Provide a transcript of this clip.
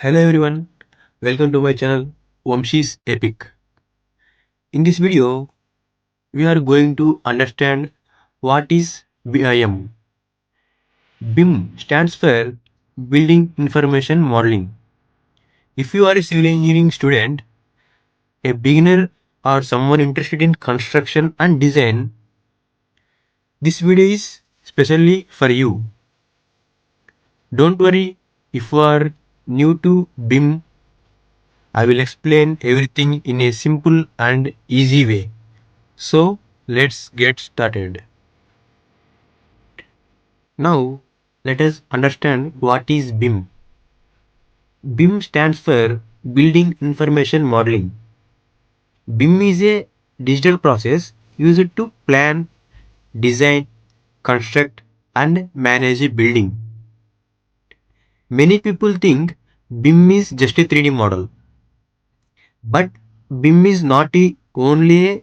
Hello everyone, welcome to my channel Vamshi's Epic. In this video, we are going to understand what is BIM. BIM stands for Building Information Modeling. If you are a civil engineering student, a beginner or someone interested in construction and design, this video is specially for you. Don't worry if you are new to BIM, I will explain everything in a simple and easy way. So let's get started. Now let us understand what is BIM. BIM stands for Building Information Modeling. BIM is a digital process used to plan, design, construct and manage a building. Many people think BIM is just a 3D model. But BIM is not only a